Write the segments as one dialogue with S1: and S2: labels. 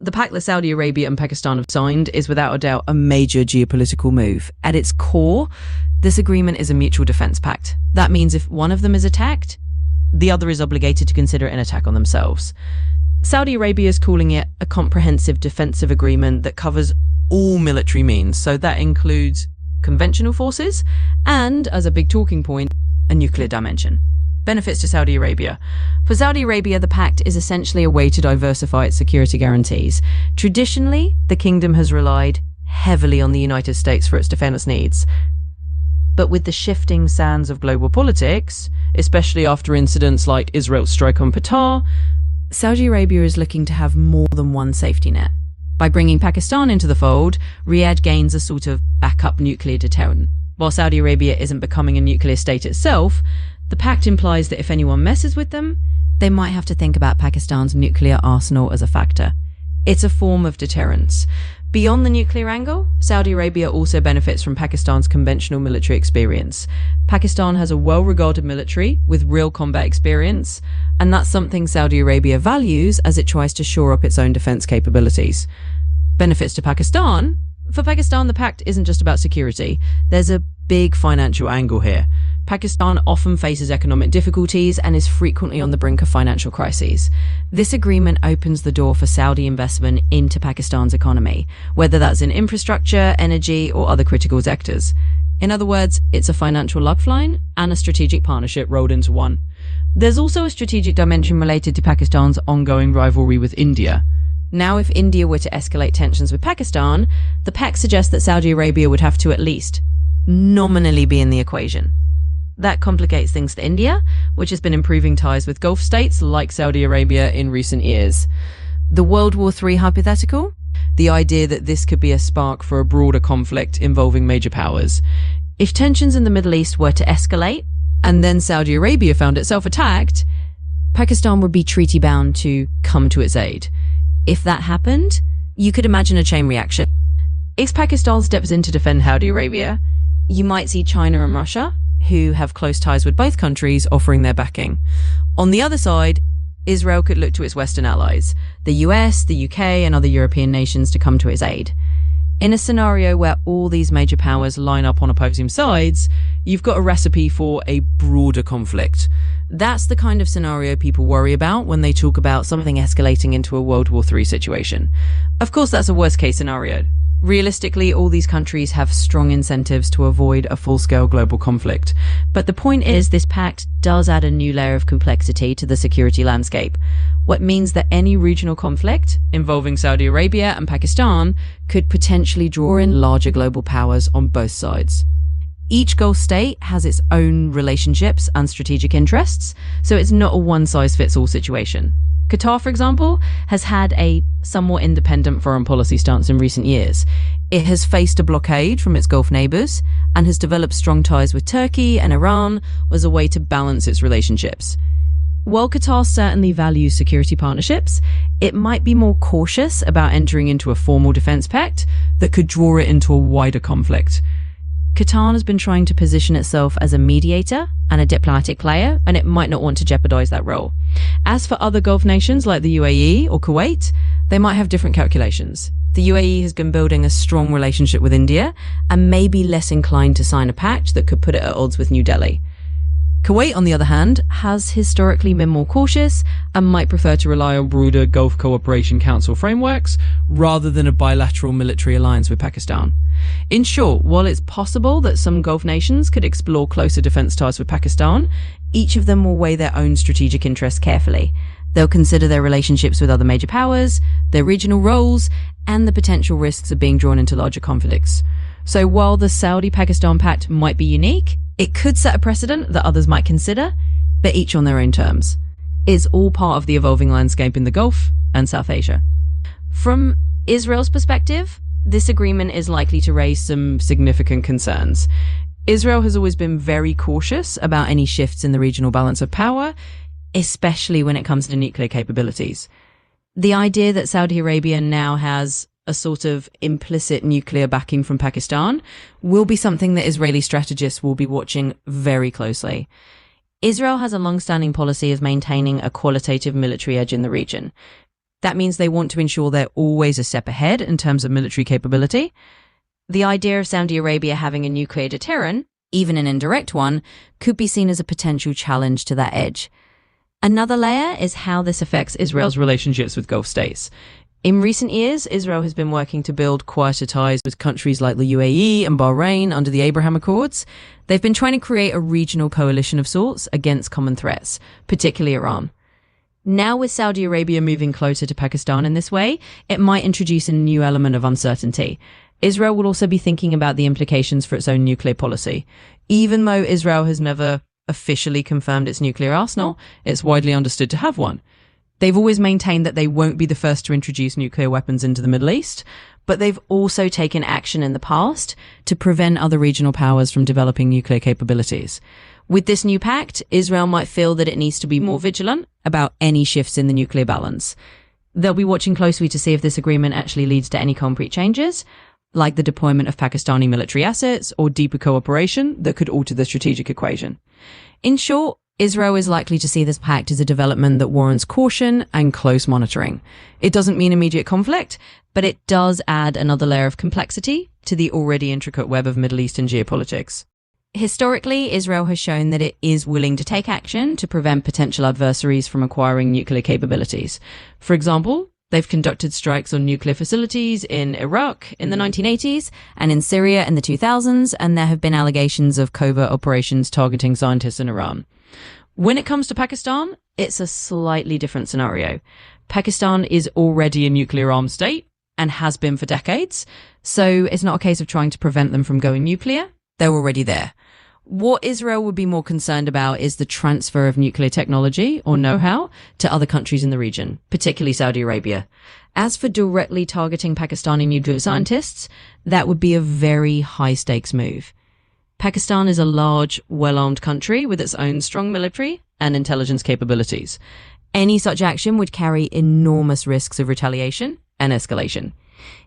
S1: The pact that Saudi Arabia and Pakistan have signed is without a doubt a major geopolitical move. At its core, this agreement is a mutual defense pact. That means if one of them is attacked, the other is obligated to consider an attack on themselves. Saudi Arabia is calling it a comprehensive defensive agreement that covers all military means. So that includes conventional forces and, as a big talking point, a nuclear dimension. Benefits to Saudi Arabia. For Saudi Arabia, the pact is essentially a way to diversify its security guarantees. Traditionally, the kingdom has relied heavily on the United States for its defense needs. But with the shifting sands of global politics, especially after incidents like Israel's strike on Qatar, Saudi Arabia is looking to have more than one safety net. By bringing Pakistan into the fold, Riyadh gains a sort of backup nuclear deterrent. While Saudi Arabia isn't becoming a nuclear state itself, the pact implies that if anyone messes with them, they might have to think about Pakistan's nuclear arsenal as a factor. It's a form of deterrence. Beyond the nuclear angle, Saudi Arabia also benefits from Pakistan's conventional military experience. Pakistan has a well-regarded military with real combat experience, and that's something Saudi Arabia values as it tries to shore up its own defense capabilities. Benefits to Pakistan? For Pakistan, the pact isn't just about security. There's a big financial angle here. Pakistan often faces economic difficulties and is frequently on the brink of financial crises. This agreement opens the door for Saudi investment into Pakistan's economy, whether that's in infrastructure, energy, or other critical sectors. In other words, it's a financial lifeline and a strategic partnership rolled into one. There's also a strategic dimension related to Pakistan's ongoing rivalry with India. Now, if India were to escalate tensions with Pakistan, the pact suggests that Saudi Arabia would have to at least nominally be in the equation. That complicates things to India, which has been improving ties with Gulf states like Saudi Arabia in recent years. The World War III hypothetical? The idea that this could be a spark for a broader conflict involving major powers. If tensions in the Middle East were to escalate, and then Saudi Arabia found itself attacked, Pakistan would be treaty-bound to come to its aid. If that happened, you could imagine a chain reaction. If Pakistan steps in to defend Saudi Arabia, you might see China and Russia, who have close ties with both countries, offering their backing. On the other side, Israel could look to its Western allies, the US, the UK, and other European nations to come to its aid. In a scenario where all these major powers line up on opposing sides, you've got a recipe for a broader conflict. That's the kind of scenario people worry about when they talk about something escalating into a World War III situation. Of course, that's a worst-case scenario. Realistically, all these countries have strong incentives to avoid a full-scale global conflict. But the point is, this pact does add a new layer of complexity to the security landscape, what means that any regional conflict involving Saudi Arabia and Pakistan could potentially draw in larger global powers on both sides. Each Gulf state has its own relationships and strategic interests, so it's not a one-size-fits-all situation. Qatar, for example, has had a somewhat independent foreign policy stance in recent years. It has faced a blockade from its Gulf neighbors and has developed strong ties with Turkey and Iran as a way to balance its relationships. While Qatar certainly values security partnerships, it might be more cautious about entering into a formal defense pact that could draw it into a wider conflict. Qatar has been trying to position itself as a mediator and a diplomatic player, and it might not want to jeopardize that role. As for other Gulf nations like the UAE or Kuwait, they might have different calculations. The UAE has been building a strong relationship with India and may be less inclined to sign a pact that could put it at odds with New Delhi. Kuwait, on the other hand, has historically been more cautious and might prefer to rely on broader Gulf Cooperation Council frameworks rather than a bilateral military alliance with Pakistan. In short, while it's possible that some Gulf nations could explore closer defense ties with Pakistan, each of them will weigh their own strategic interests carefully. They'll consider their relationships with other major powers, their regional roles, and the potential risks of being drawn into larger conflicts. So while the Saudi-Pakistan pact might be unique, it could set a precedent that others might consider, but each on their own terms. It's all part of the evolving landscape in the Gulf and South Asia. From Israel's perspective, this agreement is likely to raise some significant concerns. Israel has always been very cautious about any shifts in the regional balance of power, especially when it comes to nuclear capabilities. The idea that Saudi Arabia now has a sort of implicit nuclear backing from Pakistan will be something that Israeli strategists will be watching very closely. Israel has a long-standing policy of maintaining a qualitative military edge in the region. That means they want to ensure they're always a step ahead in terms of military capability. The idea of Saudi Arabia having a nuclear deterrent, even an indirect one, could be seen as a potential challenge to that edge. Another layer is how this affects Israel's relationships with Gulf states. In recent years, Israel has been working to build quieter ties with countries like the UAE and Bahrain under the Abraham Accords. They've been trying to create a regional coalition of sorts against common threats, particularly Iran. Now, with Saudi Arabia moving closer to Pakistan in this way, it might introduce a new element of uncertainty. Israel will also be thinking about the implications for its own nuclear policy. Even though Israel has never officially confirmed its nuclear arsenal, it's widely understood to have one. They've always maintained that they won't be the first to introduce nuclear weapons into the Middle East, but they've also taken action in the past to prevent other regional powers from developing nuclear capabilities. With this new pact, Israel might feel that it needs to be more vigilant about any shifts in the nuclear balance. They'll be watching closely to see if this agreement actually leads to any concrete changes, like the deployment of Pakistani military assets or deeper cooperation that could alter the strategic equation. In short, Israel is likely to see this pact as a development that warrants caution and close monitoring. It doesn't mean immediate conflict, but it does add another layer of complexity to the already intricate web of Middle Eastern geopolitics. Historically, Israel has shown that it is willing to take action to prevent potential adversaries from acquiring nuclear capabilities. For example, they've conducted strikes on nuclear facilities in Iraq in the 1980s and in Syria in the 2000s, and there have been allegations of covert operations targeting scientists in Iran. When it comes to Pakistan, it's a slightly different scenario. Pakistan is already a nuclear-armed state and has been for decades, so it's not a case of trying to prevent them from going nuclear. They're already there. What Israel would be more concerned about is the transfer of nuclear technology or know-how to other countries in the region, particularly Saudi Arabia. As for directly targeting Pakistani nuclear scientists, that would be a very high-stakes move. Pakistan is a large, well-armed country with its own strong military and intelligence capabilities. Any such action would carry enormous risks of retaliation and escalation.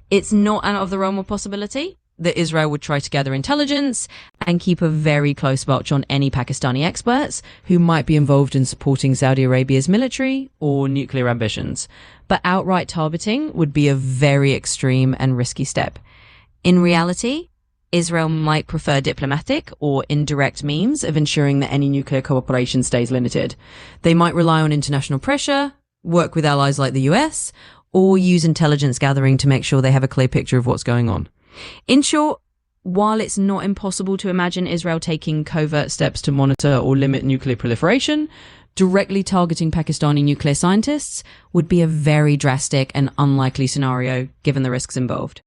S1: It's not out of the realm of possibility that Israel would try to gather intelligence and keep a very close watch on any Pakistani experts who might be involved in supporting Saudi Arabia's military or nuclear ambitions. But outright targeting would be a very extreme and risky step. In reality, Israel might prefer diplomatic or indirect means of ensuring that any nuclear cooperation stays limited. They might rely on international pressure, work with allies like the US, or use intelligence gathering to make sure they have a clear picture of what's going on. In short, while it's not impossible to imagine Israel taking covert steps to monitor or limit nuclear proliferation, directly targeting Pakistani nuclear scientists would be a very drastic and unlikely scenario given the risks involved.